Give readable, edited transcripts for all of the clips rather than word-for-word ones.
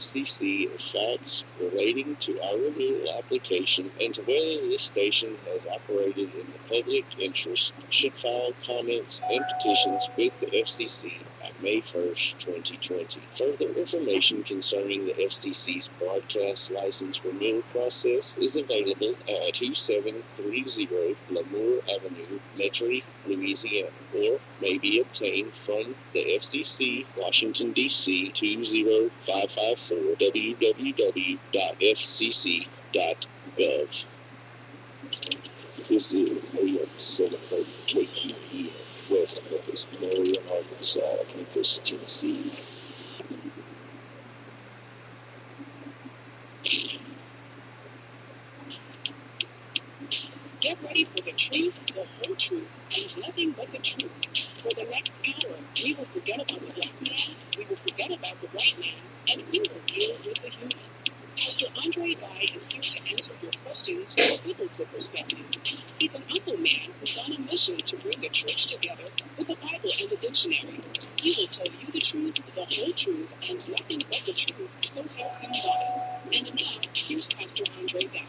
FCC of facts relating to our renewal application and to whether this station has operated in the public interest, should file comments and petitions with the FCC by May 1st, 2020. Further information concerning the FCC's broadcast license renewal process is available at 2730 Lamour Avenue, Metairie, Louisiana, or may be obtained from the FCC, Washington, D.C. 20554, www.fcc.gov. This is AM 730 KPPF, West Memphis, Marion, Arkansas, Memphis, Tennessee. Get ready for the truth, the whole truth, and nothing but the truth. For the next hour, we will forget about the black man, we will forget about the white man, and we will deal with the human. Pastor Andre Guy is here to answer your questions from a biblical perspective. He's an humble man who's on a mission to bring the church together with a Bible and a dictionary. He will tell you the truth, the whole truth, and nothing but the truth, so help him God. And now, here's Pastor Andre Guy.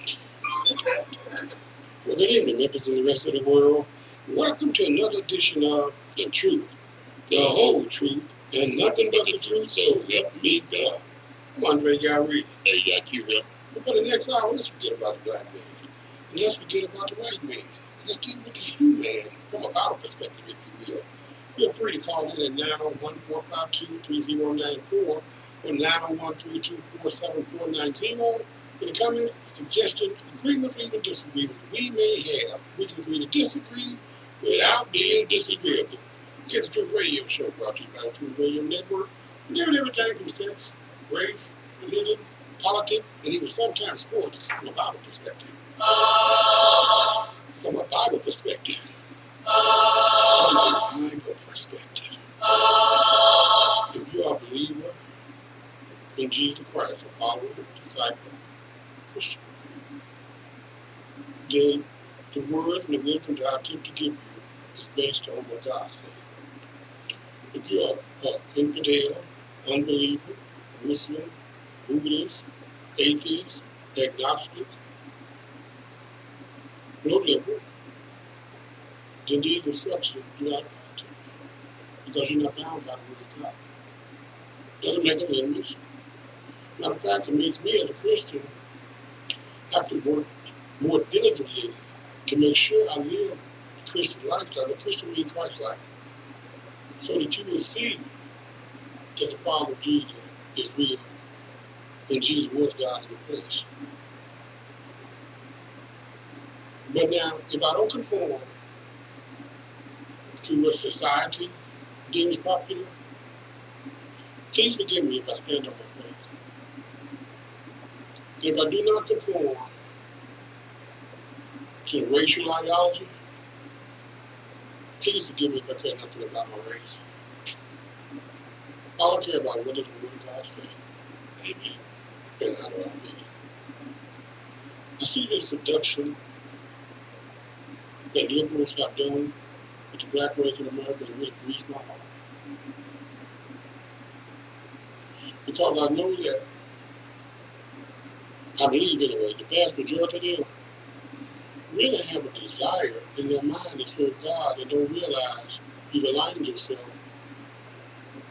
Well, good evening, Memphis and the rest of the world. Welcome to another edition of The Truth, the whole truth, and nothing but the truth, so help me God. I'm Andre Gary. Hey, Q here. And for the next hour, let's forget about the black man. And let's forget about the white man. And let's deal with the human from a Bible perspective, if you will. Feel free to call in at 901-452-3094 or 901-324-7490. In the comments, suggestions, agreements, or even disagreements we may have. We can agree to disagree without being disagreeable. It's the Truth Radio Show brought to you by the Truth Radio Network. We give it everything from sex, race, religion, politics, and even sometimes sports from a Bible perspective. From a Bible perspective. From a Bible perspective. If you are a believer in Jesus Christ, a follower, disciple, Christian, then the words and the wisdom that I attempt to give you is based on what God said. If you are an infidel, unbeliever, Muslim, Buddhist, atheist, agnostic, no liberal, then these instructions do not apply to you because you're not bound by the word of God. Doesn't make us enemies. Matter of fact, it makes me as a Christian have to work more diligently to make sure I live the Christian lifestyle. The Christian means Christ life. So that you will see that the Father of Jesus is real and Jesus was God in the flesh. But now, if I don't conform to what society deems popular, please forgive me if I stand on my faith. If I do not conform to the racial ideology, please forgive me if I care nothing about my race. All I care about is what does the Word of God say. Amen. And how do I be? I see this seduction that liberals have done with the black race in America that really grieves my heart. Because I know that, I believe anyway, the vast majority of them really have a desire in their mind to serve God and don't realize you've aligned yourself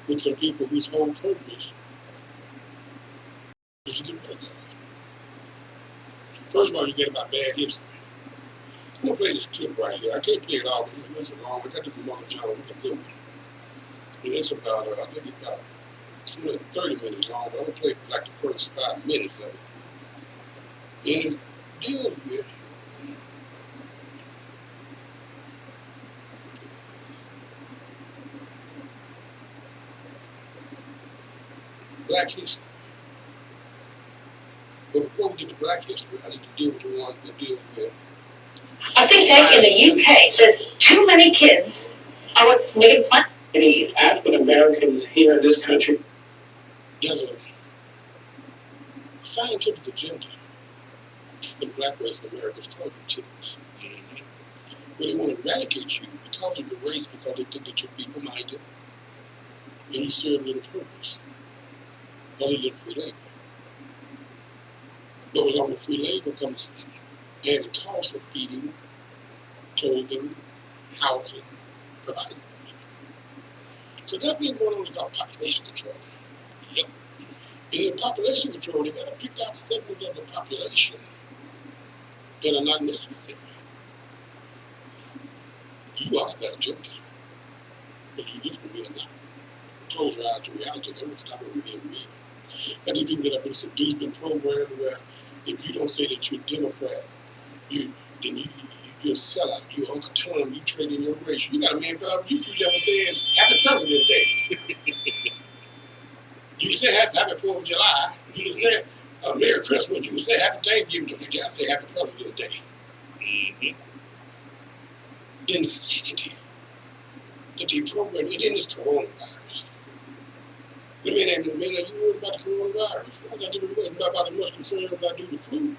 with some people whose whole purpose is to get rid of God. First of all, you get about bad history. I'm going to play this clip right here. I can't play it all because it's a long one. I got it from Mother John. It's a good one. And it's about, I think it's about 30 minutes long, but I'm going to play like the first 5 minutes of it. And it deals with Black history. But before we get to Black history, I need to deal with the one that deals with. A think tank in the UK says too many kids are what's making fun. Any African Americans here in this country? There's a scientific agenda for the black race in America. It's called eugenics. Where they want to eradicate you because of your race, because they think that you're feeble-minded and you serve little purpose. other than free labor. But along with free labor comes added cost of feeding, clothing, housing, providing for you. So that thing going on is called population control. Yep. And in population control, they got to pick out segments of the population that are not necessary. You are that agenda, but you listen to me or not. Close your eyes to reality, they will stop it from being real. Got these people that have been seduced and programmed where if you don't say that you're a Democrat, you're a sellout, you're Uncle Tom, you trade in your race. You got a man put out you never says Happy President's Day. You say Happy 4th of July. You can say Merry Christmas. You can say Happy Thanksgiving. You got to say Happy President's Day. Mm-hmm. Insanity that they program it in this coronavirus. The man ain't no man, you worried about the coronavirus. I don't give about as much concern as I do the flu.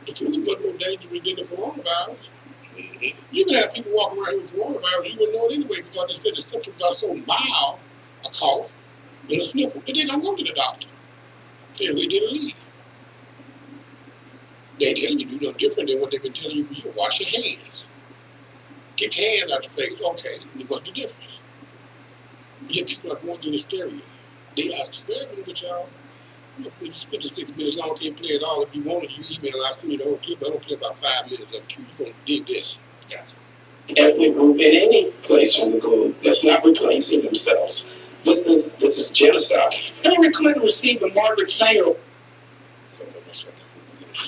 The flu is much more dangerous than the coronavirus. Mm-hmm. You can have people walking around here with coronavirus, you wouldn't know it anyway because they said the symptoms are so mild, a cough and a sniffle, but they don't go to the doctor. They wait till they leave. They ain't telling you to do nothing different than what they've been telling you for years. Wash your hands. Get your hands out your face. Okay, what's the difference? Yet people are going through hysteria. They are experimenting with y'all. It's 56 minutes long. Can't play it all. If you want it, you email. I'll send you the whole clip. I don't play about 5 minutes of it. You're going to dig this. Gotcha. Ethnic group in any place on the globe that's not replacing themselves. This is genocide. Hillary Clinton received the Margaret Sanger.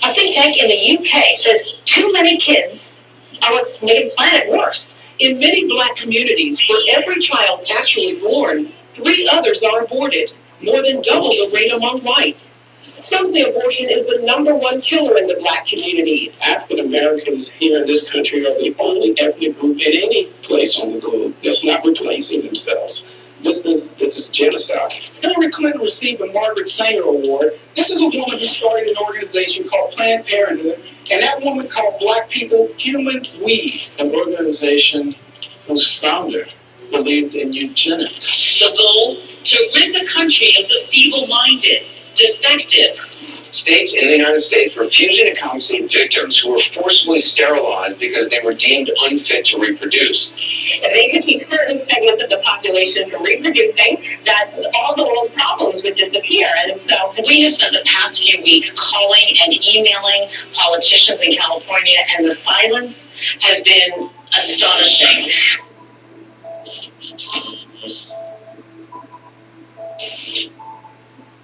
A think tank in the UK says too many kids are what's making the planet worse. In many Black communities, for every child actually born, 3 others are aborted, more than double the rate among whites. Some say abortion is the #1 killer in the Black community. African Americans here in this country are the only ethnic group in any place on the globe that's not replacing themselves. This is genocide. Hillary Clinton received the Margaret Sanger Award. This is a woman who started an organization called Planned Parenthood, and that woman called Black people human weeds. An organization whose founder believed in eugenics. The goal? To rid the country of the feeble-minded, defectives. States in the United States refusing to compensate victims who were forcibly sterilized because they were deemed unfit to reproduce. If they could keep certain segments of the population from reproducing, that all the world's problems would disappear. And so we have spent the past few weeks calling and emailing politicians in California, and the silence has been astonishing.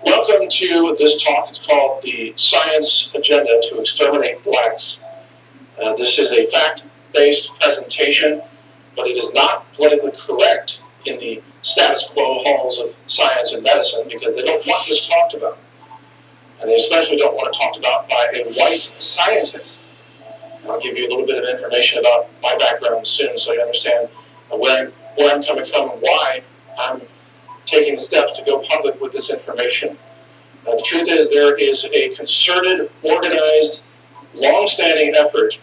Welcome to this talk. It's called The Science Agenda to Exterminate Blacks. This is a fact-based presentation, but it is not politically correct in the status quo halls of science and medicine because they don't want this talked about. And they especially don't want it talked about by a white scientist. And I'll give you a little bit of information about my background soon so you understand where I'm coming from and why I'm taking the steps to go public with this information. The truth is there is a concerted, organized, long-standing effort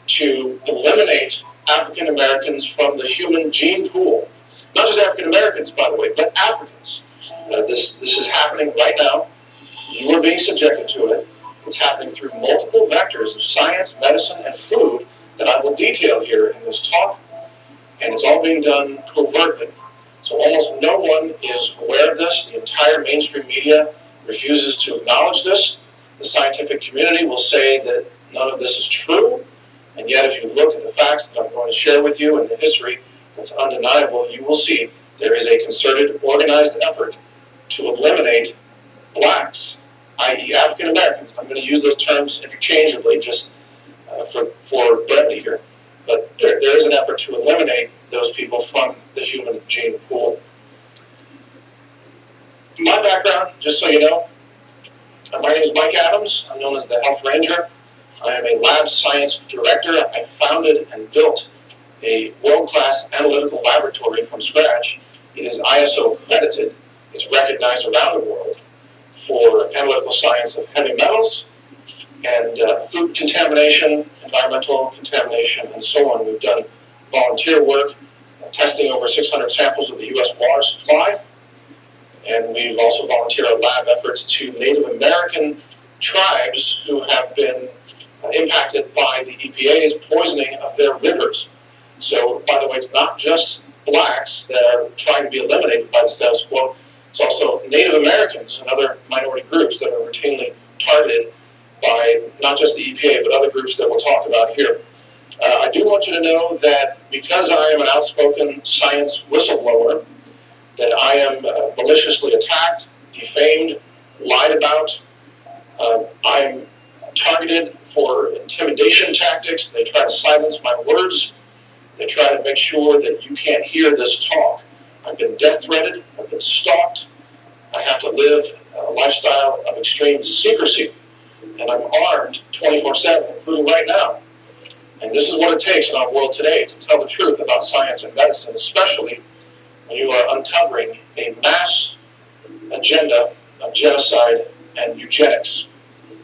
to eliminate African Americans from the human gene pool. Not just African Americans, by the way, but Africans. This is happening right now. You are being subjected to it. It's happening through multiple vectors of science, medicine, and food that I will detail here in this talk. And it's all being done covertly. So almost no one is aware of this. The entire mainstream media refuses to acknowledge this. The scientific community will say that none of this is true. And yet if you look at the facts that I'm going to share with you and the history that's undeniable, you will see there is a concerted, organized effort to eliminate blacks, i.e. African Americans. I'm going to use those terms interchangeably just for brevity here. But there is an effort to eliminate those people from the human gene pool. My background, just so you know, my name is Mike Adams. I'm known as the Health Ranger. I am a lab science director. I founded and built a world-class analytical laboratory from scratch. It is ISO accredited. It's recognized around the world for analytical science of heavy metals and food contamination, environmental contamination, and so on. We've done volunteer work, testing over 600 samples of the U.S. water supply. And we've also volunteered our lab efforts to Native American tribes who have been impacted by the EPA's poisoning of their rivers. So, by the way, it's not just blacks that are trying to be eliminated by the status quo. It's also Native Americans and other minority groups that are routinely targeted by not just the EPA, but other groups that we'll talk about here. I do want you to know that because I am an outspoken science whistleblower, that I am maliciously attacked, defamed, lied about. I'm targeted for intimidation tactics. They try to silence my words. They try to make sure that you can't hear this talk. I've been death threatened. I've been stalked. I have to live a lifestyle of extreme secrecy. And I'm armed 24/7, including right now. And this is what it takes in our world today to tell the truth about science and medicine, especially when you are uncovering a mass agenda of genocide and eugenics,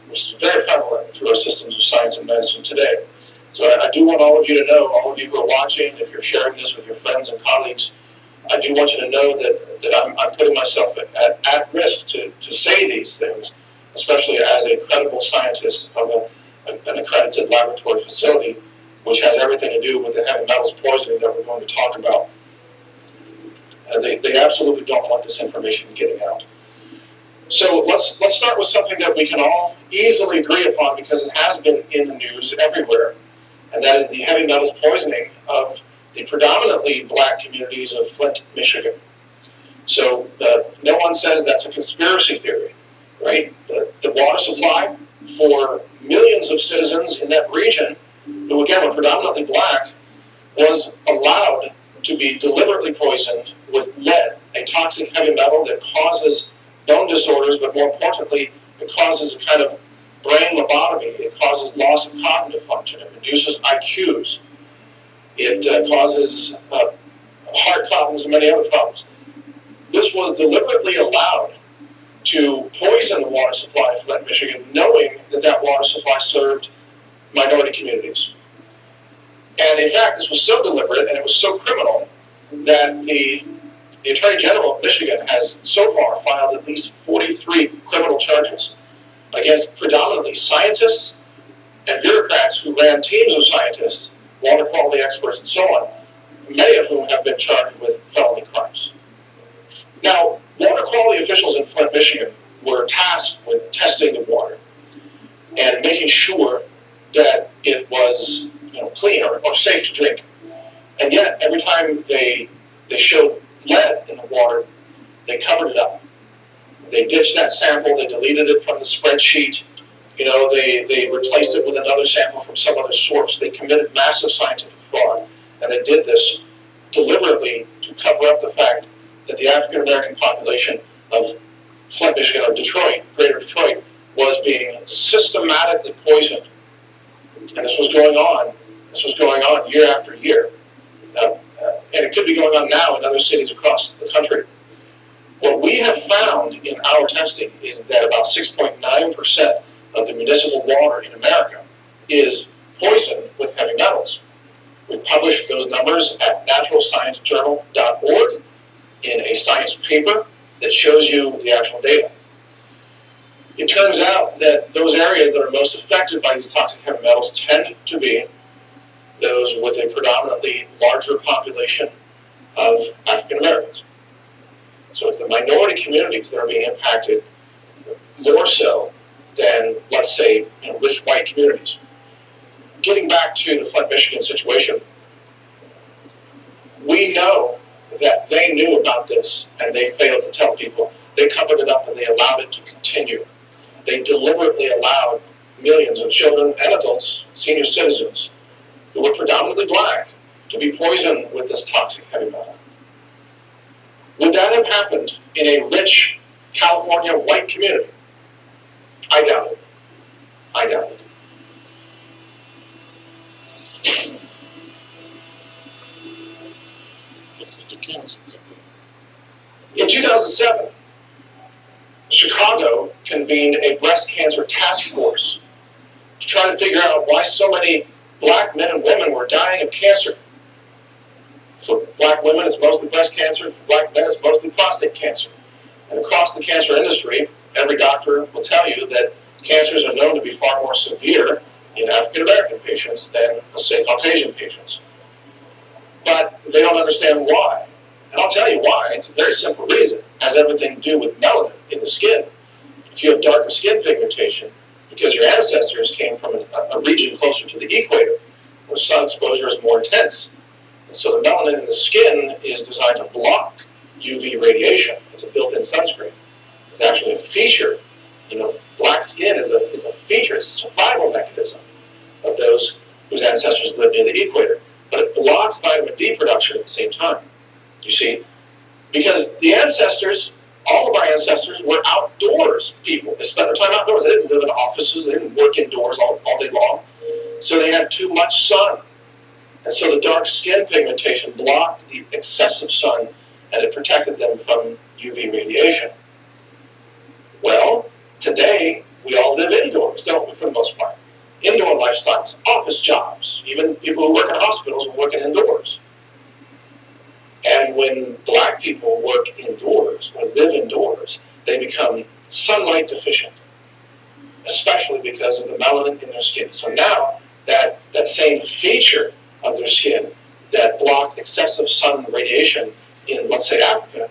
which is very prevalent through our systems of science and medicine today. So I do want all of you to know, all of you who are watching, if you're sharing this with your friends and colleagues, I do want you to know that I'm putting myself at risk to say these things, especially as a credible scientist of an accredited laboratory facility, which has everything to do with the heavy metals poisoning that we're going to talk about. They absolutely don't want this information getting out. So let's start with something that we can all easily agree upon because it has been in the news everywhere, and that is the heavy metals poisoning of the predominantly black communities of Flint, Michigan. So no one says that's a conspiracy theory, right? The water supply for millions of citizens in that region, who again were predominantly black, was allowed to be deliberately poisoned with lead, a toxic heavy metal that causes bone disorders, but more importantly, it causes a kind of brain lobotomy. It causes loss of cognitive function. It reduces IQs. It causes heart problems and many other problems. This was deliberately allowed to poison the water supply of Flint, Michigan, knowing that that water supply served minority communities. And in fact, this was so deliberate and it was so criminal that the Attorney General of Michigan has so far filed at least 43 criminal charges against predominantly scientists and bureaucrats who ran teams of scientists, water quality experts, and so on, many of whom have been charged with felony crimes. Now, water quality officials in Flint, Michigan were tasked with testing the water and making sure that it was clean or safe to drink. And yet, every time they showed lead in the water, they covered it up. They ditched that sample, they deleted it from the spreadsheet, they replaced it with another sample from some other source. They committed massive scientific fraud, and they did this deliberately to cover up the fact that the African American population of Flint, Michigan, or Detroit, greater Detroit, was being systematically poisoned. And this was going on year after year. And it could be going on now in other cities across the country. What we have found in our testing is that about 6.9% of the municipal water in America is poisoned with heavy metals. We published those numbers at naturalsciencejournal.org in a science paper that shows you the actual data. It turns out that those areas that are most affected by these toxic heavy metals tend to be those with a predominantly larger population of African Americans. So it's the minority communities that are being impacted more so than, let's say, rich white communities. Getting back to the Flint, Michigan situation, we know that they knew about this and they failed to tell people. They covered it up and they allowed it to continue. They deliberately allowed millions of children and adults, senior citizens, who were predominantly black, to be poisoned with this toxic heavy metal. Would that have happened in a rich California white community? I doubt it. I doubt it. This is the council. In 2007, Chicago convened a breast cancer task force to try to figure out why so many black men and women were dying of cancer. For black women, it's mostly breast cancer. For black men, it's mostly prostate cancer. And across the cancer industry, every doctor will tell you that cancers are known to be far more severe in African American patients than, let's say, Caucasian patients. But they don't understand why. And I'll tell you why. It's a very simple reason. It has everything to do with melanin in the skin. If you have darker skin pigmentation, because your ancestors came from a region closer to the equator, where sun exposure is more intense. And so the melanin in the skin is designed to block UV radiation. It's a built-in sunscreen. It's actually a feature. Black skin is a feature, it's a survival mechanism of those whose ancestors lived near the equator. But it blocks vitamin D production at the same time. You see, because the ancestors, all of our ancestors, were outdoors people. They spent their time outdoors. They didn't live in offices. They didn't work indoors all day long. So they had too much sun. And so the dark skin pigmentation blocked the excessive sun, and it protected them from UV radiation. Well, today, we all live indoors, don't we, for the most part? Indoor lifestyles, office jobs, even people who work in hospitals are working indoors. And when black people work indoors or live indoors, they become sunlight deficient, especially because of the melanin in their skin. So now that same feature of their skin that blocked excessive sun radiation in, let's say, Africa,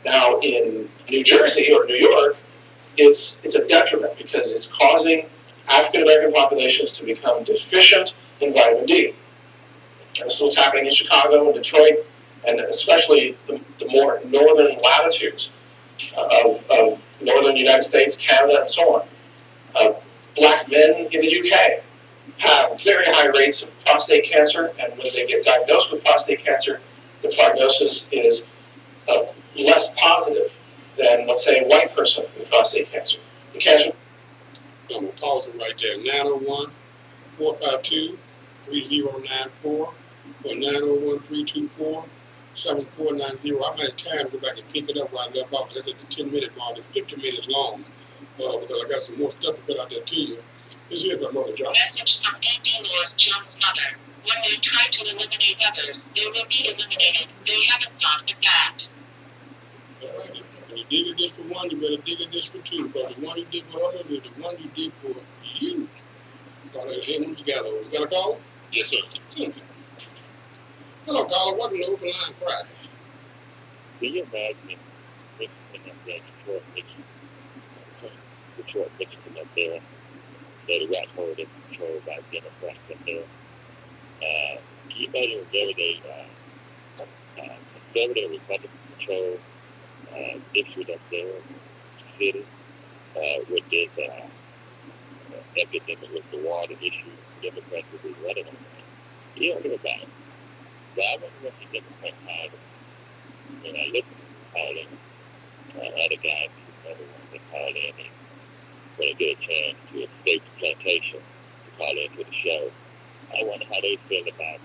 now in New Jersey or New York, it's a detriment because it's causing African American populations to become deficient in vitamin D. And this is what's happening in Chicago and Detroit, and especially the more northern latitudes of northern United States, Canada, and so on. Black men in the UK have very high rates of prostate cancer, and when they get diagnosed with prostate cancer, the prognosis is less positive than, let's say, a white person with prostate cancer. The cancer. I'm going to pause it right there. 901-452-3094 or 901-324-7490. I might have time to go back and pick it up where I left off. That's at the 10-minute mark. It's 50 minutes long because I got some more stuff to put out there to you. This is from Mother John. Message from D.D. Moore's John's mother. When they try to eliminate others, they will be eliminated. They haven't thought of that. That's right. When you dig a dish for one, you better dig a dish for two, because the one you dig for others is the one you dig for you. Call that Hemans Gallows. Got a caller? Yes, sir. Something. Hello, caller. Welcome to Open Line Friday. Can you imagine if Detroit Michigan up there, that the rat hole is controlled by Democrats up there? Can you imagine if everyday conservative Republican control district up there in the city with this epidemic with the water issue, Democrats would be running on that. You don't hear about it. But I wonder what the Democrats called it. And I listen to calling other guys who never want to call in and when they get a chance to escape the plantation to call into the show. I wonder how they feel about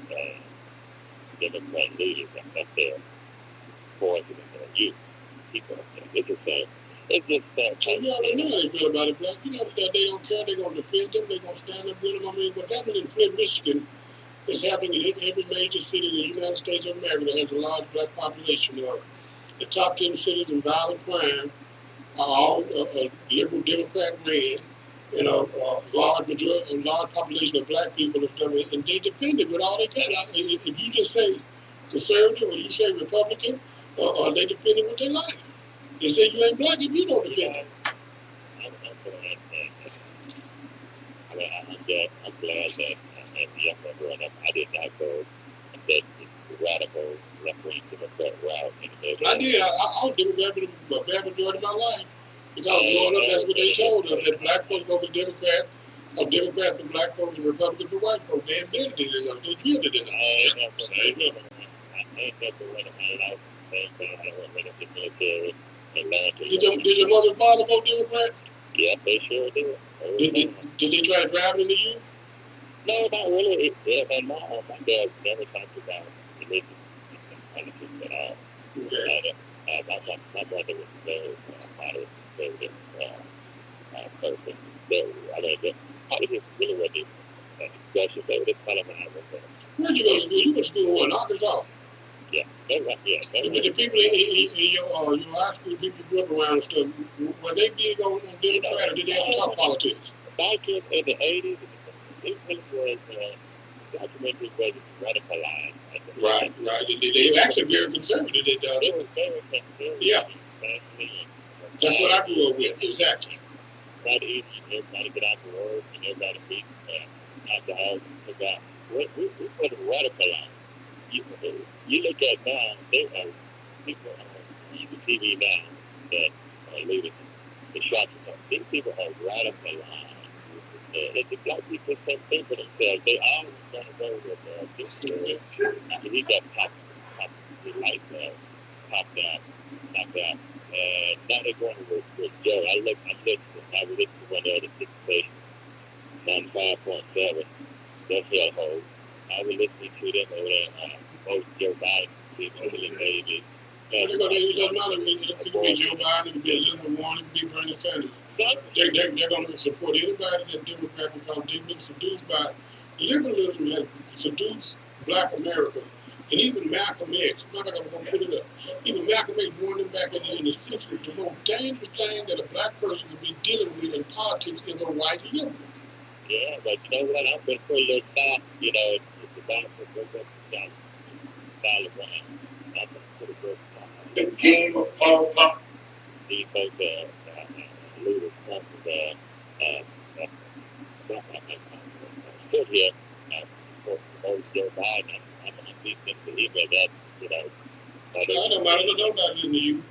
Democrat leaders up there poisoning their youth. People up there. It's the same. It's just You already know how they feel about it, Black. You know that they don't care. They're going to defend them. They're going to stand up with them. I mean, what's happening in Flint, Michigan is happening in every major city in the United States of America that has a large black population. The top 10 cities in violent crime are all liberal Democrat ran. Large population of black people and stuff, and they defend it with all they got. If you just say conservative or you say Republican, they defend it with their life. They say you ain't black if you don't defend it. I'm glad that as a young man growing up, I did not go that radical left-wing Democrat route. I did. I was Democrat for the vast majority of my life. Because growing up, that's what they told us, that black folks go for Democrat, or Democrat for black folks and Republican for white folks. They embedded it in us. They drilled it in us. I ain't never went in my life. I went in the military and learned to. Did your mother and father vote Democrat? Yeah, they sure did. Did they try to drive it into you? No, not really. My dad never talked about religion and politics at all. Okay. My mother was very moderate, conservative person. I mean, politics really wasn't a discussion. They were just telling me I was there. Where'd you go to school? You went to school in Arkansas? Yeah, they're right. Yeah, they're But right. the people in your high school, people you grew up around and stuff, were they big on Democrat or did they ever talk politics? Back in the 80s, it really was documentaries where it's radicalized. Right. They were actually very conservative. They were very conservative. Yeah. That's what I grew up with, exactly. Not easy. Everybody get out to work and everybody beat alcohol. We wasn't radicalized. You look at now, they are people on TV now that are leading the shots. These people are radicalized. The black people can't think for themselves. They always want to go with this girl. He got popped like popped out. And now they're going with Joe. I was listening to one of the six stations, 95.7. That's hellhole. I was listening to them over there, both Joe Biden, Billy Baby. It doesn't matter. It could be Joe Biden, it could be Elizabeth Warren, it could be Bernie Sanders. They're going to support anybody that's Democrat because they've been seduced by liberalism has seduced Black America. And even Malcolm X, I'm not going to put it up. Even Malcolm X warned them back in the 60s, the most dangerous thing that a black person could be dealing with in politics is a white liberal. Yeah, but you know what? I'm going to put a little thought, it's the Bible goes up to down. Battleground. I'm going to put a good thought. The game of politics. These folks, leaders, still here, for Joe Biden. I'm these things to him that, I don't matter, nobody listening to you.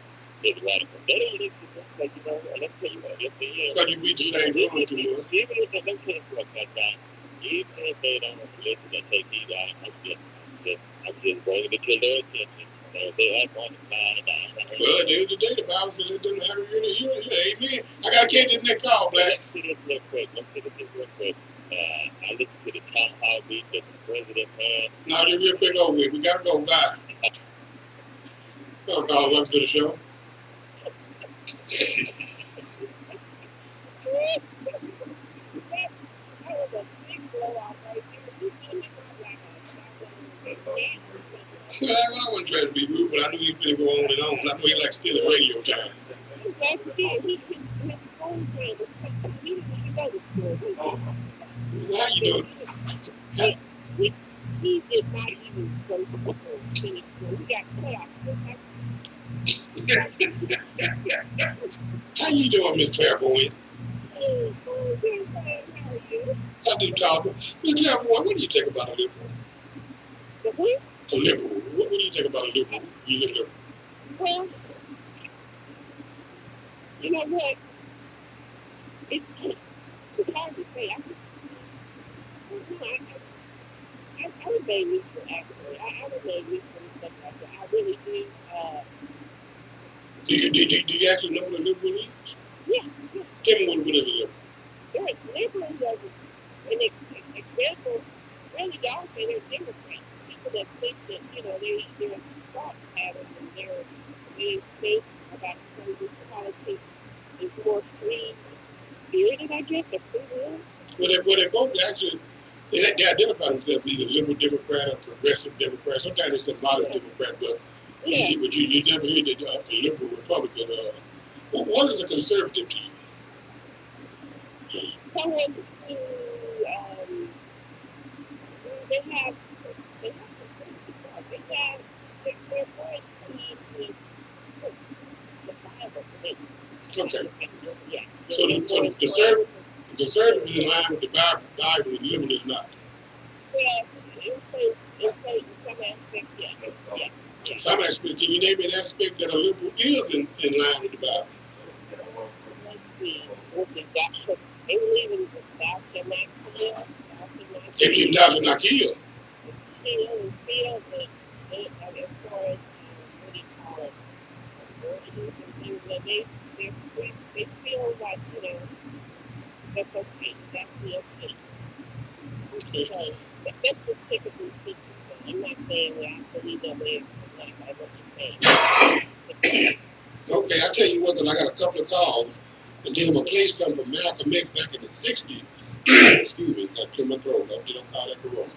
It's radical. They don't listen to us, like, let's tell you what, because you beat the same drum too much. Even if they don't take what that time, even if they don't listen and take heed, I'm just bringing it to their attention. They act on the side and down. Well, at the end of the day, the Bible said it doesn't have to hear it. Amen. I got to catch this next call, Black. Let's see this real quick. I listened to the town hall meeting that the president had. No, just real quick over with. We got to go. Bye. I'll call welcome to the show. Well, I wasn't trying to be rude, but I knew he was going to go on and on. I knew he liked stealing radio time. How you doing? He did not even go to the finish. We got cut off. How you doing, Miss Clairvoyant? Hey, how are you? I do talk. Miss Clairvoyant, what do you think about a liberal? The what? A liberal. What do you think about a liberal? You live liberal. Well, you know what? It's hard to say. I would make me for actually. I would make me for stuff like that. I really do. Do you actually know what a liberal is? Yeah. Tell me what is a liberal. Yeah, liberal is an example. Really, y'all say they're Democrats. People that think that their thought patterns and their think about politics is more free spirited, I guess, or free will. Well, they both actually. They identify themselves either liberal Democrat or progressive Democrat. Sometimes they say modern Democrat, but you never hear that a liberal Republican. What is a conservative to you? Someone who they have their voice with the Bible. Okay. Yeah. So the conservative is in line with the Bible, and liberal is not. Well, in some aspects, yeah. Some aspect. Can you name an aspect that a liberal is in line with the Bible? Let's see. They believe in the thou shalt not kill. They believe thou shalt not kill. Kill, but as far as what do you call it? They feel like that's okay. That's the okay. So that's just typically speaking. I'm not saying that I believe that way. Like I what you're saying. Okay, I tell you what, because I got a couple of calls, and then I'm gonna play something from Malcolm X back in the '60s. Excuse me, I got to clear my throat. I don't call that corona.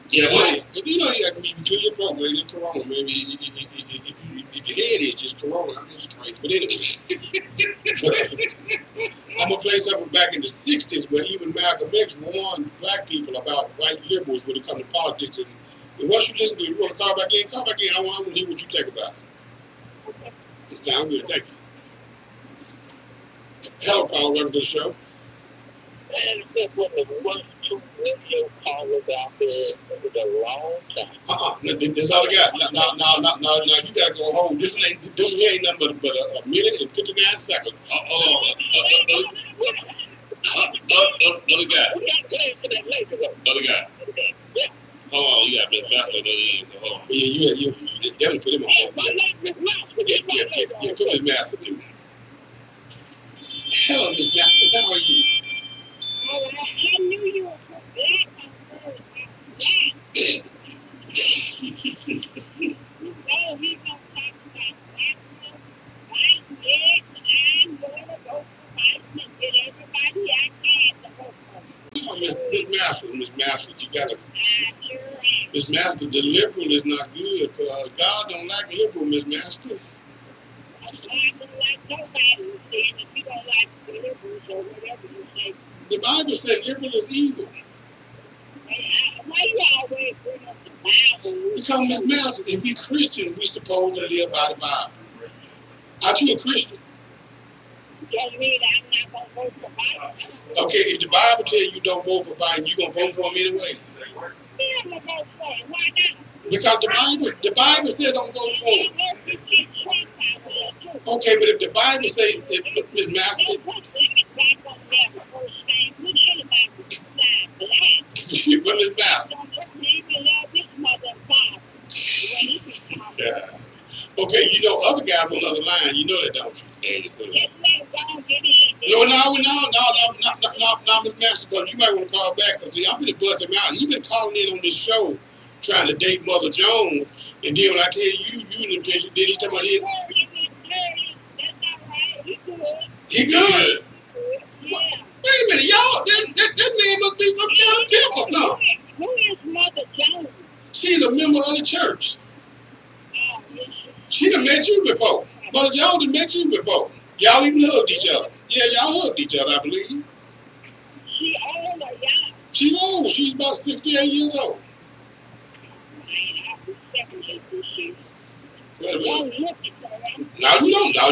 Yeah, well, you know, you got to be between your throat, man. It's corona, maybe if your head is just corona, I mean, it's crazy. But anyway, I'm gonna play something back in the '60s where even Malcolm X warned black people about white liberals when it comes to politics. And once you listen to it, you want to call back in? Call back in. I want to hear what you think about it. It sounds good. Thank you. Hello, Carl. Welcome to the show. And it's one of the worst two radio callers out there for a long time. This other guy. Now, you gotta go home. This ain't nothing but a minute and 59 seconds. Hold on. Other guy. Other guy. Hold on, you got Miss Master on the other end, so hold on. Yeah, you definitely put him on hold. Yeah, put Miss Master through. Hello, Miss Masters, how are you? I knew you were black. You know we gonna talk about black, white, red, and I'm gonna go for white and get everybody I can to vote for. Oh, Miss Masters, you gotta. Miss Master, the liberal is not good. God don't like liberal, Miss Master. God don't like nobody saying if you don't like the liberals or whatever you say. The Bible says liberal is evil. Why you always bring up the Bible? Because Miss Master, if we Christians, we supposed to live by the Bible. Aren't you a Christian? Don't mean I'm not gonna vote for Biden. Okay, if the Bible tells you don't vote for Biden, you gonna vote for him anyway. Yeah, I'm gonna vote for him. Why not? Because the Bible says don't vote for him. Okay, but if the Bible says, Miss Master, but Miss Master. Yeah. Okay, you know other guys on the other line. You know that, don't you? No, Miss Master, because you might want to call back because I'm going to buzz him out. He's been calling in on this show trying to date Mother Jones, and then when I tell you in the picture, then he's talking about it. He good. Yeah. Wait a minute, y'all. That man must be some kind of pimp or something. Who is Mother Jones? She's a member of the church. She done met you before. Mother Jones done met you before. Y'all even hugged each other. Yeah, y'all hugged each other, I believe. She old or young? She's old. She's about 68 years old. Well, now you don't. Now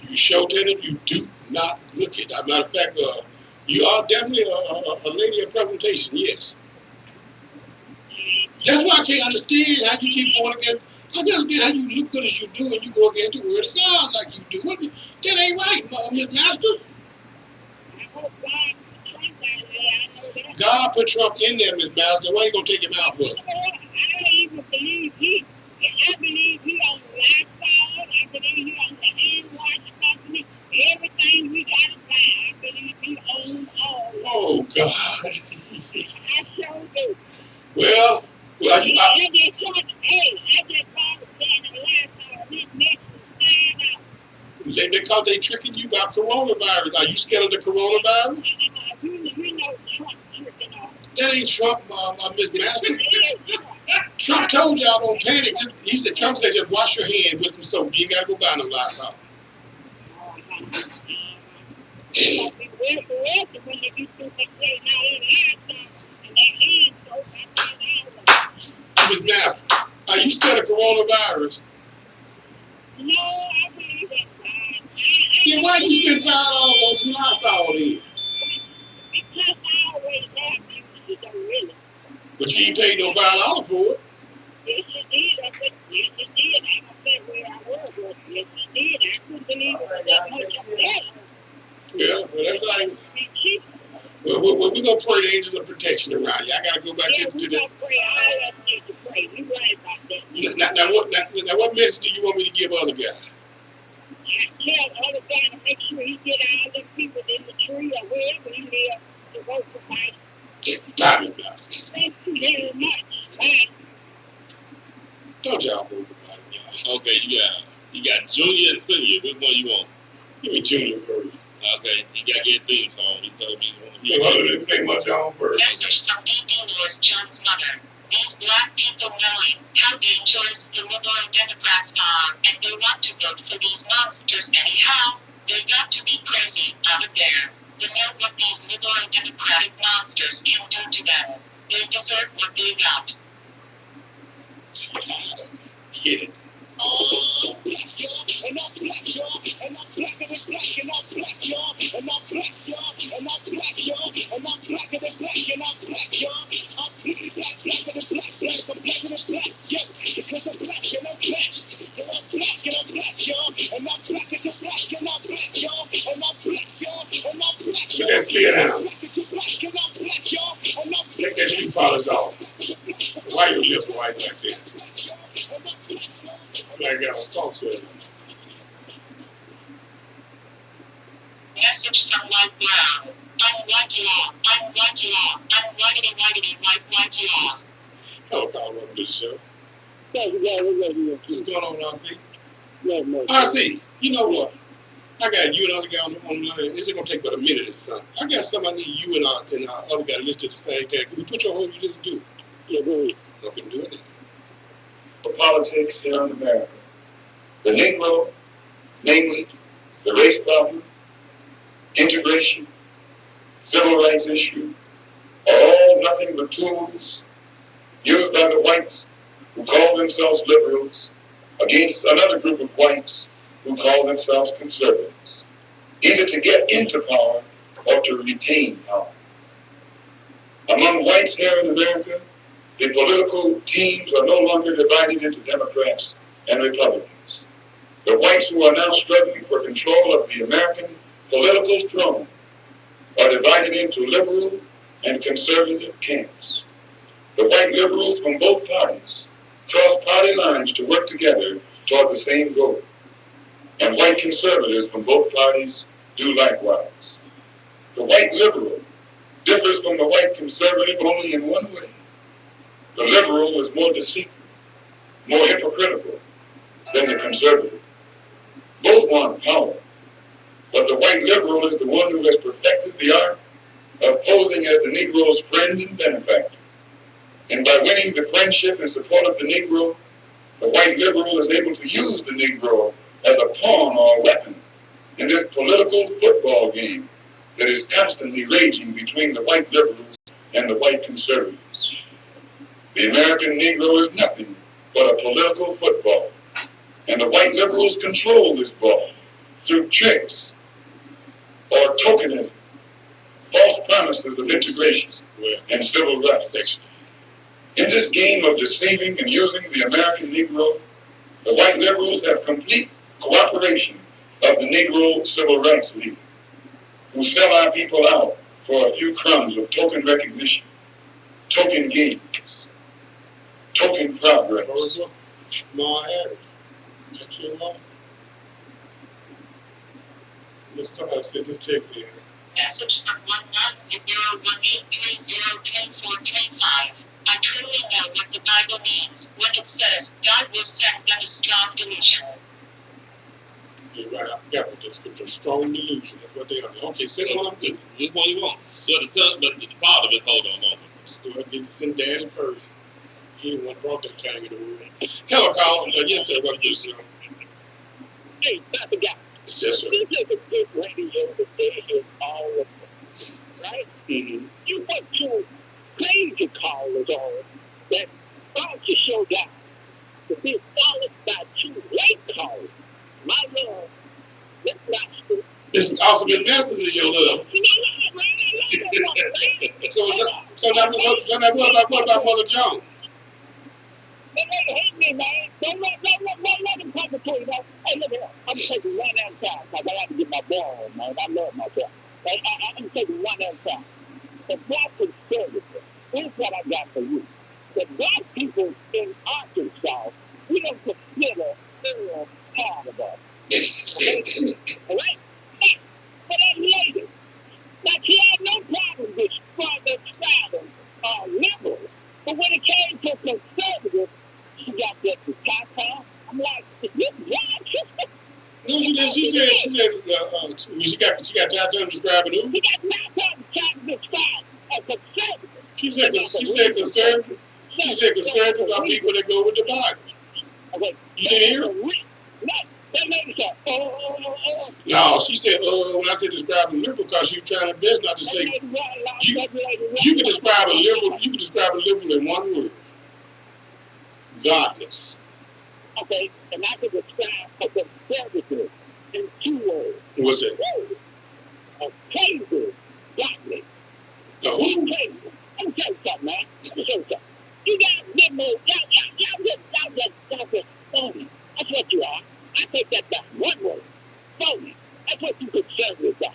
you show that you do not look it. As a matter of fact, you are definitely a lady of presentation. Yes. That's why I can't understand how you keep going against. I can understand how you look good as you do and you go against the word of God like you do. That ain't right, Miss Masters. God put Trump in there, Miss Master. Why are you gonna take him out with? I don't even believe he. I believe he on the lifestyle. I believe he on the hand wash company. Everything we gotta buy. I believe he owns all. Oh God. I sure do. Well, I just bought a lifestyle. This next one, because they tricking you about coronavirus. Are you scared of the coronavirus? you know Trump tricking off. That ain't Trump, Miss Master. Trump told y'all don't panic. He said, Trump said, just wash your hands with some soap. You gotta go buy them Lysol. Miss Master, are you scared of coronavirus? No, I believe it's fine. Then why you spend $5 on some Lysol then? Because I always have used it already. But you ain't paid no $5 for it. Yes, it did. I said, yes, it did. I don't say where I was, but yes, it did. I couldn't believe it was that much of that. Yeah, well, that's all right. Well, we're going to pray the angels of protection around you. I got to go back to the... We're going to pray. All of us need to pray. You're right about that. Now, what message do you want me to give other guys? I tell other guys to make sure he get all them people in the tree or wherever he lives to vote for Biden. Thank you very much. Bye. Don't y'all vote for Biden, y'all. Okay, you got Junior and Senior. Which one you want? Give me Junior first. Okay, you got to get a theme song. He told me you want to hear it. Play my John first. Force John's mother. These black people knowing how dangerous the liberal Democrats are, and they want to vote for these monsters anyhow, they got to be crazy out of there. They know what these liberal Democratic monsters can do to them. They deserve what they got. Get it. And I'm black, y'all, and I'm blacker than black, and I'm black, y'all, and I'm black, y'all, and I'm black, y'all, and I'm blacker than black, and I'm black, y'all. I'm blacker than black, I'm blacker than black, yeah, because I'm black, and I'm black, and I'm black, and I'm black, y'all, and I'm blacker than black, and I'm black, y'all, and I'm black, y'all, and I'm black, y'all. Let's get out. Blacker than black, and I'm black, y'all, and I'm Take that shoe polish off. Why your lips white like that? I got a salt to it. Message from White Brown. I'm like you all. I'm like you all. I'm whitey white like you all. Hello, Carl. Welcome to the show. black. What's going on, RC? No. RC, you know what? I got you and other guy on the line. This is going to take but a minute or something. I got something I need you and our other guy to listen to the same time. Can we put you on hold and you listen to it? Yeah, go ahead. I can do it. For politics here in America. The Negro, namely the race problem, integration, civil rights issue, are all nothing but tools used by the whites who call themselves liberals against another group of whites who call themselves conservatives, either to get into power or to retain power. Among whites here in America, the political teams are no longer divided into Democrats and Republicans. The whites who are now struggling for control of the American political throne are divided into liberal and conservative camps. The white liberals from both parties cross party lines to work together toward the same goal. And white conservatives from both parties do likewise. The white liberal differs from the white conservative only in one way. The liberal is more deceitful, more hypocritical than the conservative. Both want power, but the white liberal is the one who has perfected the art of posing as the Negro's friend and benefactor. And by winning the friendship and support of the Negro, the white liberal is able to use the Negro as a pawn or a weapon in this political football game that is constantly raging between the white liberals and the white conservatives. The American Negro is nothing but a political football, and the white liberals control this ball through tricks or tokenism, false promises of integration and civil rights. In this game of deceiving and using the American Negro, the white liberals have complete cooperation of the Negro Civil Rights League, who sell our people out for a few crumbs of token recognition, token gains, token progress. Small Harris. That's your law. Somebody sent this text here. Message from 19018302425. I truly know what the Bible means when it says God will send them a strong delusion. You're right. I forgot about this. It's a strong delusion. That's what they are. Okay, send it on. Which one you want? But the father been hold on. Let's go ahead and get to send daddy first. He the one brought that thing in the world. Hello, Carl. Yes, sir. What do you say? Hey, Papa guy. Yes, sir. You just a good radio today is all of it, right? Mm-hmm. You want to crazy callers on that start to show down to be followed by two late callers. My love, let's not speak. It's also been messages in your love. So now what about Mother Jones? Hey, me, man. Don't let him come between us. Hey, look here. I'm taking one at a time because I got to get my ball on, man. I love myself. I'm taking one at a time. The black conservative, here's what I got for you. The black people in Arkansas, we don't consider them part of us. Okay? All right? But that lady, like she had no problem with strong liberal. But when it came to conservative, she got that to Tata. I'm like, is this blind sister? No, she said she got Tata describing who? She got Tata trying to describe a conservative. She said conservatives. She said conservatives are people that go with the Bible. Okay. You didn't hear? That lady said, No, she said, when I said describing liberal, because she was trying her best not to say. You can describe a liberal. You can describe a liberal in one word: godless. Okay, and I can describe a conservative in 2 words. What's that? A crazy godless. Oh. Crazy. Let me tell you something, man. Let me tell you something. You guys liberal, y'all just phony. That's what you are. I take that back. One word. Phony. That's what you conservatives are.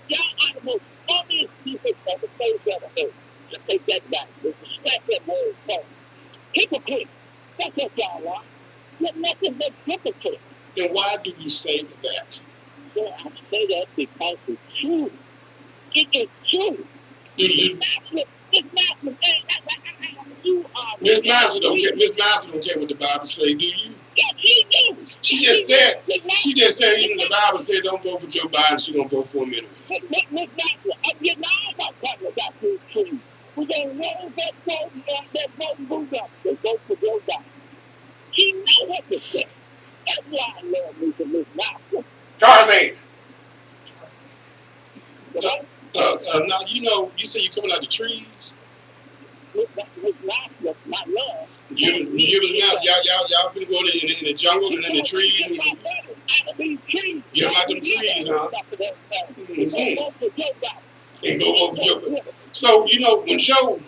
Y'all are the most phoniest people on the face of the earth. Just take that back. Respect that word phony. Hypocrite. That's what y'all are. You're nothing but hypocrite. Then why do you say that? Well, I say that because it's true. It is true. Miss Master don't care what the Bible say, do you? Yes, she do. She just said even the Bible said don't vote for Joe Biden, she gonna vote for him anyway. Miss Master, you know I'm not talking about this true. We're gonna roll that vote move up. They vote for Joe Biden. She knows what to say. That's why I love me some Miss Master. Charlie. Now you say you coming out the trees. Miss Master, my love. You and Master, y'all been going in the jungle and in the trees. Get out them trees, huh? And go over Joe Biden. So when Joe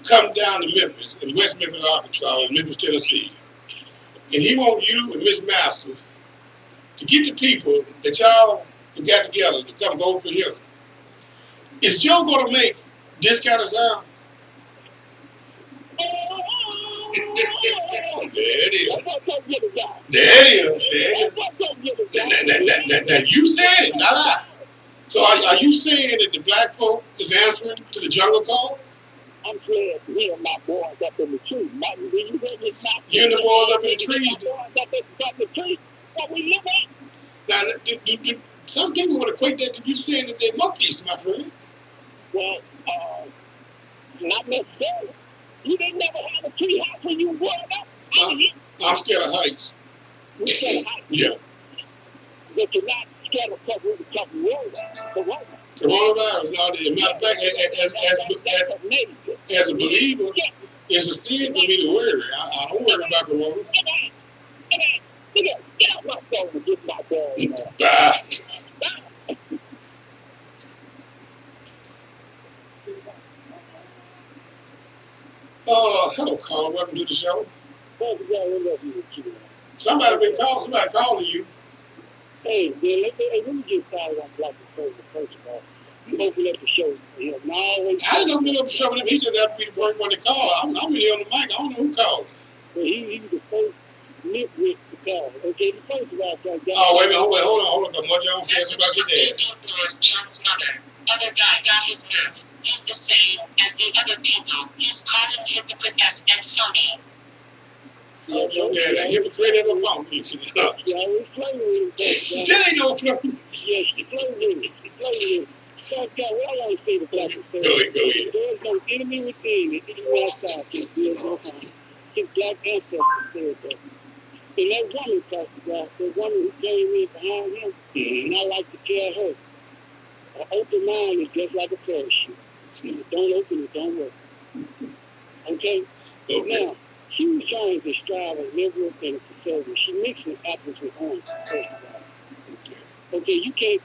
come down to Memphis, in West Memphis, Arkansas, and Memphis, Tennessee, and he want you and Miss Masters to get the people that y'all got together to come vote for him. Is Joe gonna make this kind of sound? There it is. Now you said it, not I. So are you saying that the black folk is answering to the jungle call? I'm saying me and my boys up in the trees. You and the boys up in the trees? What we live at? Now, some people would equate that to you saying that they're monkeys, my friend. Well, not necessarily. You didn't never have a tree house when you growing up. I'm scared of heights. You're scared of heights? Yeah. But you're not scared of coronavirus. Coronavirus, now, as a matter of fact, as a believer, it's a sin for me to worry. I don't worry about corona. Get out my phone and get my ball. Hello, caller. Welcome to the show. Somebody calling you. Hey, man, let me get started on Black and first of all. You open up the show. I didn't open up the show with him. He just had to be the first one to call. I'm really on the mic. I don't know who called. Well, he was the first nitwit to call. Okay, the first of all, oh, wait a minute. Hold on. What y'all saying about your dad? John's mother. Other guy got his nerve. He's the same as the other people. He's calling hypocrites and phony. Your dad a hypocrite and a phony. That ain't no phony. Yes, she played with it. What I want to say to Black and Go ahead. There's no enemy within and enemy outside. There's no harm. His black ancestors said that. And that woman talked about, the woman who came in behind him, and I like to tell her, an open mind is just like a parachute. If you don't open it, don't work. Okay? Now, she was trying to strive a liberal and a conservative. She mixing apples with oranges, first of all. Okay, you can't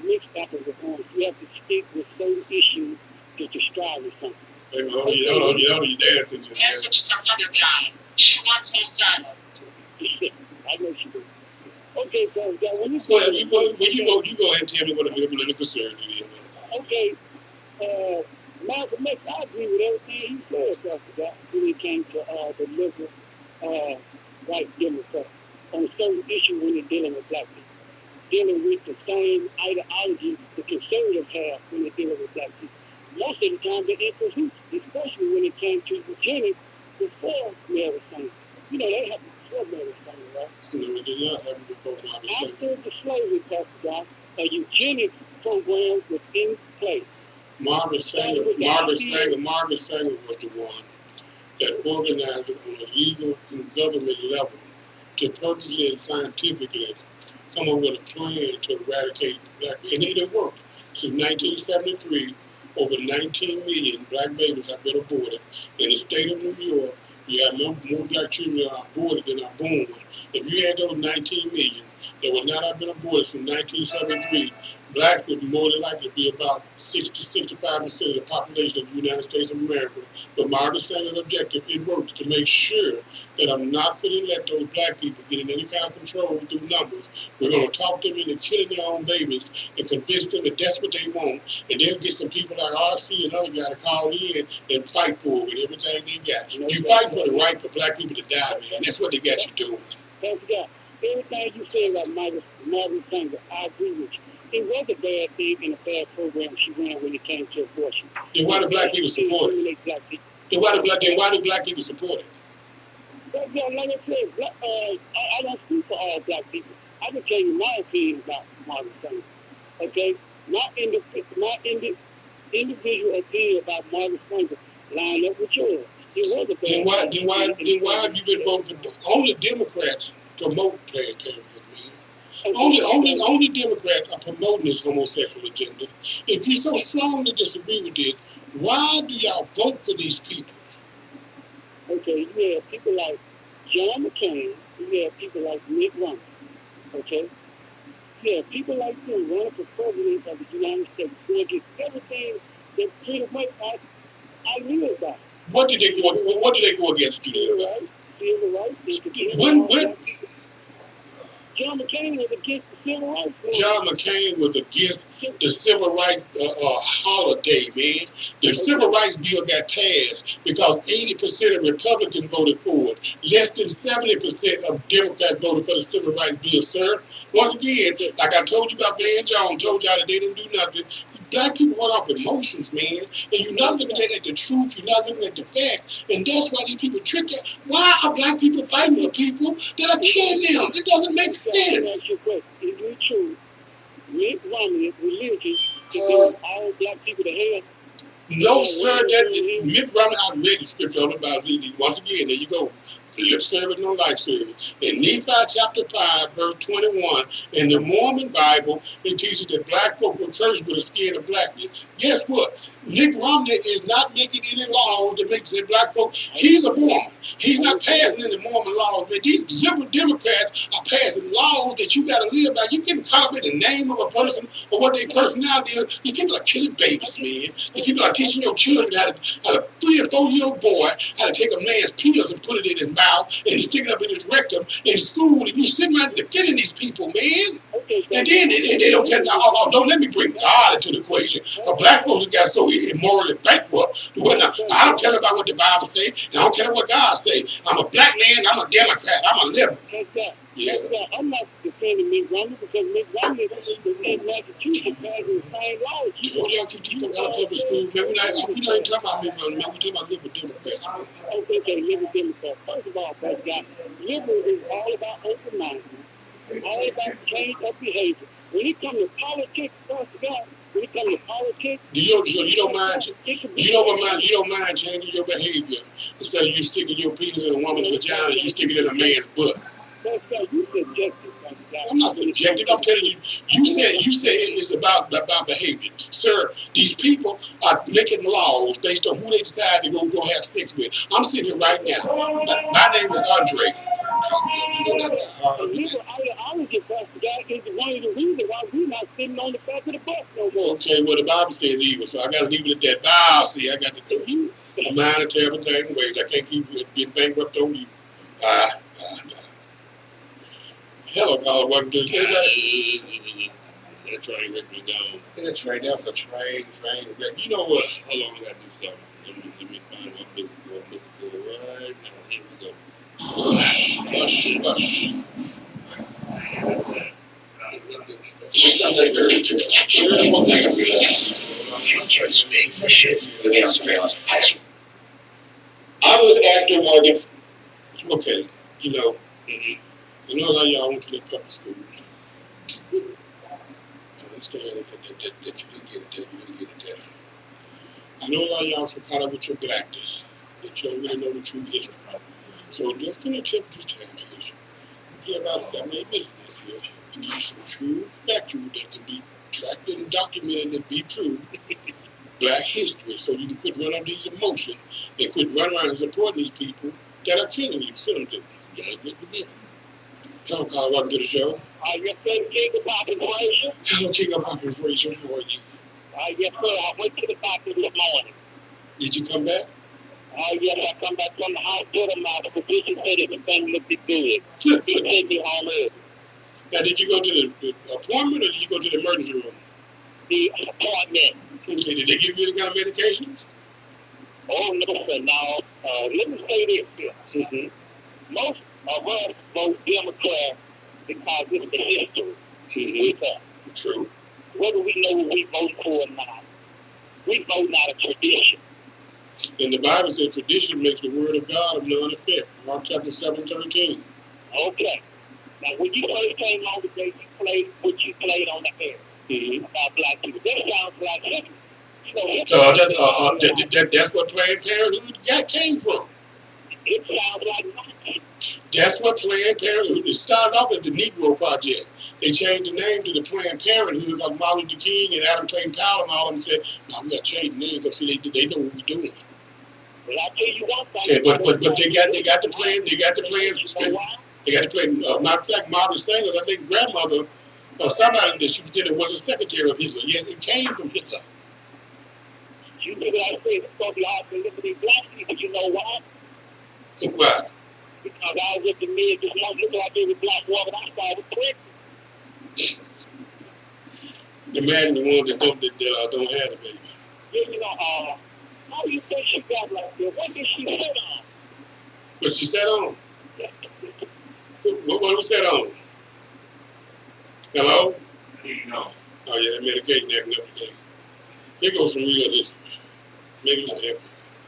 mix apples with oranges. You have to stick with certain issues to strive with something. Hey, hold on, you dancing. Message from other guy. She wants his son. I know she does. Okay, so when you go ahead and tell me what a liberal and a conservative is. Okay, Malcolm X, I agree with everything he said when it came to the liberal white Democrats on certain issues when they're dealing with black people. Dealing with the same ideology the conservatives have when they're dealing with black people. Most of the time they're in cahoots, especially when it came to eugenics before Mary St. You know, they happened before Mary St., right? No, it did not happen before Mary St. After the slavery passed, a eugenics program was in place. Margaret Sanger was the one that organized it on a legal and government level to purposely and scientifically come up with a plan to eradicate black, and it worked. Since 1973, over 19 million black babies have been aborted. In the state of New York, we have more black children are aborted than are born. If you add those 19 million that would not have been aborted since 1973, blacks would more than likely be about 65% of the population of the United States of America. But Margaret Sanger's objective, it works to make sure that I'm not going to let those black people get in any kind of control through numbers. We're going to talk them into killing their own babies and convince them that that's what they want. And they'll get some people like RC and other guys to call in and fight for it with everything they got. You fight for the right for black people to die, man. That's what they got you doing. Everything you said about Margaret Sanger, I agree with you. It was a bad thing and a bad program she ran when it came to abortion. Then why do black people support it? Then why do black people support it? Like I said, I don't speak for all black people. I can tell you my opinion about Margaret Sanger. Okay? My individual opinion about Margaret Sanger line up with yours. It was a bad then why have you been voting for only Democrats promote Planned Parenthood, man? Only Democrats are promoting this homosexual agenda. If you so strongly disagree with this, why do y'all vote for these people? Okay, you have people like John McCain, you have people like Mitt Romney, okay? You have people like them running for president of the United States who against everything that freedom I knew about. What did they go against to live by? Civil rights. When John McCain was against the civil rights. John McCain was against the civil rights holiday, man. The civil rights bill got passed because 80% of Republicans voted for it. Less than 70% of Democrats voted for the civil rights bill, sir. Once again, like I told you about Van Jones, told y'all that they didn't do nothing. Black people went off emotions, man. And you're not looking at the truth, you're not looking at the fact. And that's why these people trick you. Why are black people fighting for people that are killing them? It doesn't make sense. Is it true? Mitt Romney religious to bring all black people to hell? No, sir. Mitt Romney, I read the scripture on about it. Once again, there you go. Lip service, no life service. In Nephi chapter 5, verse 21, in the Mormon Bible, it teaches that black folk were cursed with the skin of blackness. Guess what? Mitt Romney is not making any laws that makes it black folk. He's a Mormon. He's not passing any Mormon laws. But these liberal Democrats are passing laws that you got to live by. You getting caught up in the name of a person or what their personality is. These people are killing babies, man. These people are teaching your children how a 3 and 4 year old boy how to take a man's pills and put it in his mouth and stick it up in his rectum in school. And you sitting around defending these people, man. And then they don't care. Don't let me bring God into the equation. Black folks got so immorally bankrupt. I don't care about what the Bible say. I don't care what God say. I'm a black man. I'm a Democrat. I'm a liberal. Yeah. I'm not defending Mitt Romney because Mitt Romney is in Massachusetts passing the same laws. Told y'all keep these folks out of public school. Man, we're not even talking about Mitt Romney. Man, we're talking about liberal Democrats. Okay, liberal Democrats. First of all, brother guy, liberal is all about open mindedness. All about change of behavior. When it comes to politics, when it comes to politics, you don't mind changing your behavior instead of you sticking your penis in a woman's vagina, you stick it in a man's butt. You subjective. I'm not subjective. I'm telling you. You said it's about behavior, sir. These people are making laws based on who they decide to go have sex with. I'm sitting here right now. My name is Andre. Ideology, Pastor Jack, is one of the reasons why we're not sitting on the back of the bus no more. Okay, well, the Bible says evil, so I got to leave it at that. Now, see, I got to do a mind of terrible thing ways. I can't keep getting bankrupt on you. Hello, God, welcome to the show. That train wrecked me down. That's right, that's a train wreck. You know what? Hold on, I got to do something. Let me find what I'm looking for right now. Here we go. Hush. Here's one thing I'm good at. Just make the shit. Let me on surveillance. I was after Morgan. Okay, you know a lot of y'all went to the public schools. I understand that you didn't get it there. You didn't get it there. I know a lot of y'all are caught up with your blackness, that you don't really know the true history. So don't fingertip this time here. We get about 7-8 minutes of this here, and give you some true factual that can be tracked and documented and be true black history, so you can quit running on these emotions and quit running around and supporting these people that are killing you. Sit them do. You gotta get together. Hello, Carl. Welcome to the show. Yes, sir, King of Pop and Frazier. Hello, King of Pop and Frazier. How are you? Yes, sir. I went to the doctor this morning. Did you come back? Yes, I come back from the hospital. My physician said everything looked good. He sent me home early. Now, did you go to the appointment or did you go to the emergency room? The appointment. Okay, did they give you any kind of medications? Oh, no, sir. Now, let me say this here. Mm-hmm. Most of us vote Democrat because it's the history. Mm-hmm. True. Whether we know what we vote for or not, we vote out of tradition. And the Bible says tradition makes the word of God of none effect. Mark chapter 7:13. Okay. Now, when you first came on today, you played what you played on the air about black people. That sounds like history. That's what Planned Parenthood came from. It sounds like nonsense. That's what Planned Parenthood. It started off as the Negro Project. They changed the name to the Planned Parenthood because Martin Luther King and Adam Clayton Powell and all of them said, "No, we got to change the name because see, they know what we're doing." Well, I tell you one thing. Okay, but they got the plan. They got the plans. They got the plan. Matter of fact, Margaret Sanger, I think grandmother or somebody that she did it was a secretary of Hitler. Yes, it came from Hitler. You know what I said? It's going to be hard to live with these black people. You know why? Why? Because I was with the men just one look like every black woman I saw was pregnant. Imagine the ones that don't have the baby. Yeah, you know, how do you think she got like that? What did she sit on? What she sat on? What was that on? Hello? No. Oh yeah, that medication acting up today. Here goes some real history. Maybe it's happy.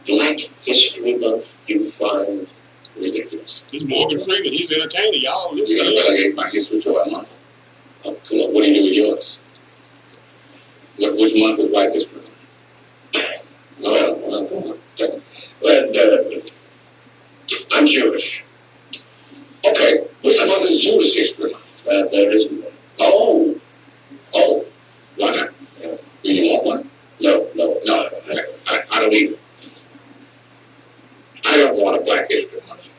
Black History Month, you find ridiculous. This Morgan Freeman, he's entertaining. Y'all listen. You're gonna relegate my history to a month. Oh, come on, what do you do with yours? Which month is White History Month? I'm Jewish. Okay, which month is Jewish History Month? There isn't one. Oh, why not? Do you want one? No, I don't either. I don't want a Black History Month.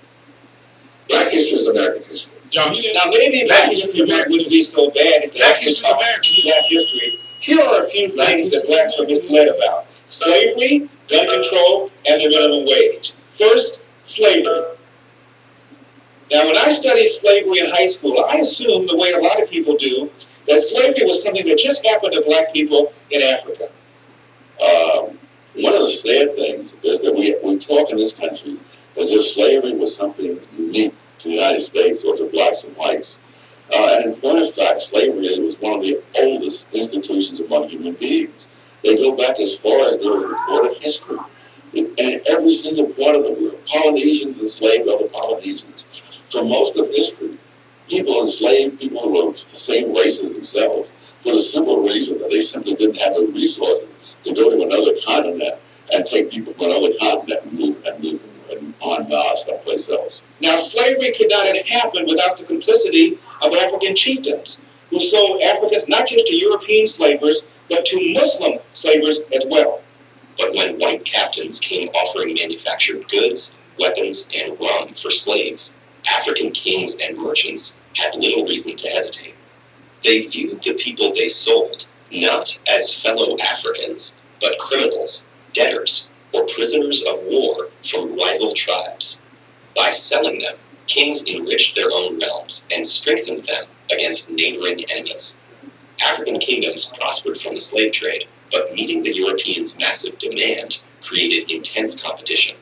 Black history is American history. Now, maybe Black History Month wouldn't be so bad if Black history is American. Black history. Here are a few things that blacks are misled about: slavery, gun control, and the minimum wage. First, slavery. Now, when I studied slavery in high school, I assumed, the way a lot of people do, that slavery was something that just happened to black people in Africa. One of the sad things is that we talk in this country as if slavery was something unique to the United States or to blacks and whites. And in point of fact, slavery was one of the oldest institutions among human beings. They go back as far as there is recorded history. And in every single part of the world, Polynesians enslaved other Polynesians. For most of history, people enslaved people who were the same race as themselves for the simple reason that they simply didn't have the resources to go to another continent and take people from another continent and move them on someplace else. Now, slavery could not have happened without the complicity of African chieftains, who sold Africans not just to European slavers, but to Muslim slavers as well. But when white captains came offering manufactured goods, weapons, and rum for slaves, African kings and merchants had little reason to hesitate. They viewed the people they sold not as fellow Africans, but criminals, debtors, or prisoners of war from rival tribes. By selling them, kings enriched their own realms and strengthened them against neighboring enemies. African kingdoms prospered from the slave trade, but meeting the Europeans' massive demand created intense competition.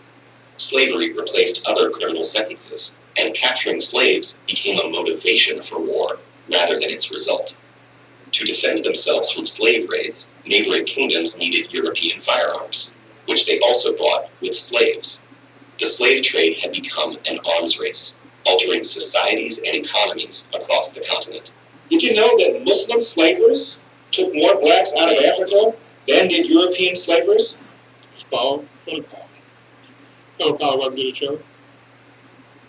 Slavery replaced other criminal sentences, and capturing slaves became a motivation for war rather than its result. To defend themselves from slave raids, neighboring kingdoms needed European firearms, which they also bought with slaves. The slave trade had become an arms race, altering societies and economies across the continent. Did you know that Muslim slavers took more blacks out of Africa than did European slavers? It's Paul for the call. Hello, Paul. Welcome to the show.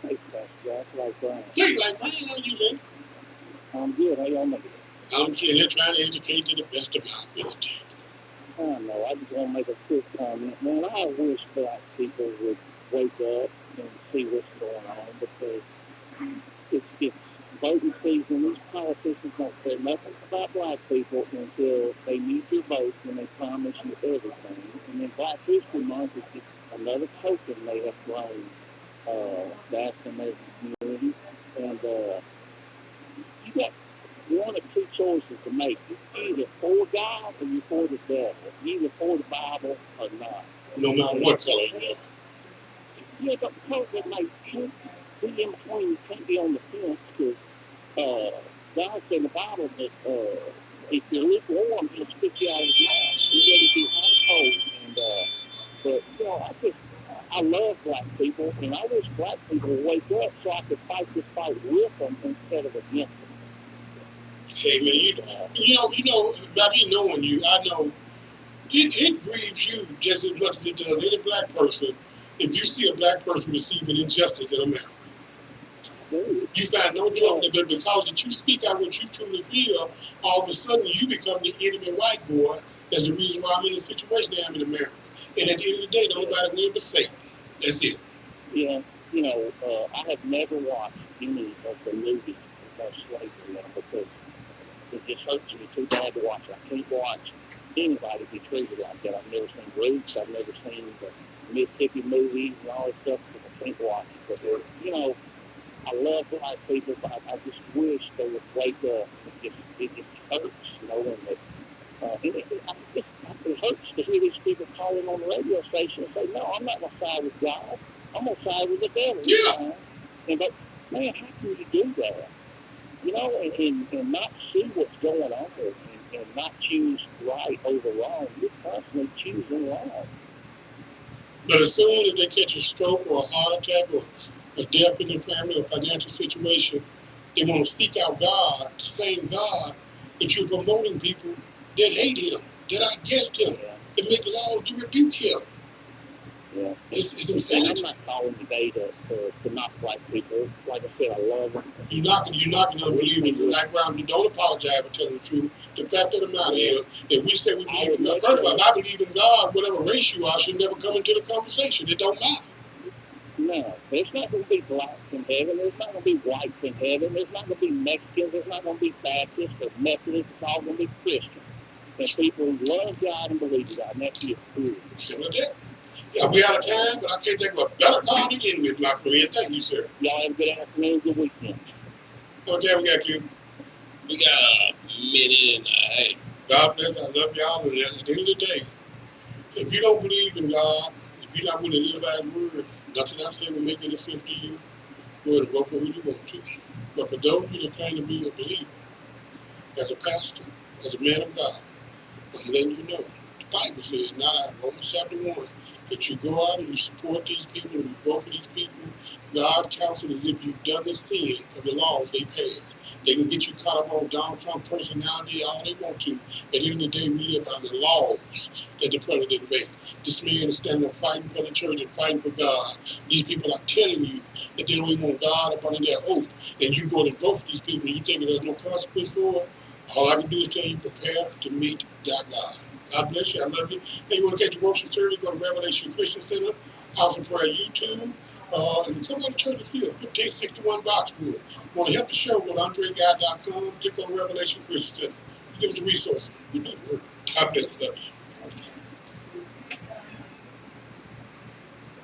Hey, Pastor Jack, like Brian. Hey, like Brian, how you doing? I'm good. How y'all making it? I'm here trying to educate to the best of my ability. I don't know. I just want to make a quick comment. Man, I wish black people would wake up and see what's going on, because it's voting season. These politicians don't care nothing about black people until they need your votes and they promise you everything. And then Black History Month is just another token they have thrown back in their community. And you got one or two choices to make. You're either for God or you're for the devil. You're either for the Bible or not. No matter what color you are. Yeah, but that like can't be in between. You can't be on the fence, because God said in the Bible that if you're lukewarm, He'll spit you out of His mouth. You got to be hot cold. And but you know, I love black people, and I wish black people would wake up so I could fight this fight with them instead of against them. Hey man, you know, by me knowing you, I know it grieves you just as much as it does any black person if you see a black person receiving injustice in America. You find no joy in it, but because that you speak out what you truly feel, all of a sudden you become the enemy white boy. That's the reason why I'm in the situation I am in America. And at the end of the day, don't nobody win but Satan. That's it. Yeah, you know, I have never watched any of the movies about slavery now, because it just hurts me too bad to watch. I can't watch anybody be treated like that. I've never seen Roots. I've never seen the Mississippi movies and all that stuff, because I can't watch it. But, you know, I love black people, but I just wish they would wake up. It just hurts, knowing that. It hurts to hear these people calling on the radio station and say, no, I'm not going to side with God. I'm going to side with the devil. Yeah. And but, man, how can you do that? You know, and not see what's going on, and not choose right over wrong. You're constantly choosing wrong. But as soon as they catch a stroke or a heart attack or a death in their family or financial situation, they want to seek out God, the same God that you're promoting people that hate Him, that are against Him, that make laws to rebuke Him. Yeah. It's insanity. I'm not calling today to knock black people. Like I said, I love them. You're not going to believe in Black Brown. You don't apologize for telling the truth. The fact of the matter is, if we say we believe in God, first of all, if I believe in God, whatever race you are should never come into the conversation. It don't matter. No, there's not going to be blacks in heaven. There's not going to be whites in heaven. There's not going to be Mexicans. There's not going to be Baptists or Methodists. It's all going to be Christians. And people who love God and believe in God. And that's the truth. Simple as that. Yeah, we out of time, but I can't think of a better call to end with, my friend. Thank you, sir. Y'all have a good afternoon, good weekend. What time we got, you? We got a minute and a half. God bless. I love y'all. And at the end of the day, if you don't believe in God, if you're not willing to live by His word, nothing I say will make any sense to you. Go ahead and vote for who you want to. But for those of you that claim to be a believer, as a pastor, as a man of God, I'm letting you know, the Bible says, not out of Romans chapter 1, that you go out and you support these people and you vote for these people. God counts it as if you've done the sin of the laws they passed. They can get you caught up on Donald Trump personality all they want to. At the end of the day, we live by the laws that the president made. This man is standing up fighting for the church and fighting for God. These people are telling you that they don't even want God up under their oath. And you go and vote for these people and you think there's no consequence for it. All I can do is tell you, prepare to meet that God. God bless you. I love you. Hey, you want to catch the worship service? Go to Revelation Christian Center, House of Prayer YouTube. And you come out to church to see us, 1561 Boxwood. Want to help the show? Go to AndreGuy.com, click on Revelation Christian Center. Give us the resources. We do the work. God bless. Love you.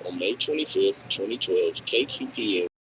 On May 25th, 2012, KQPN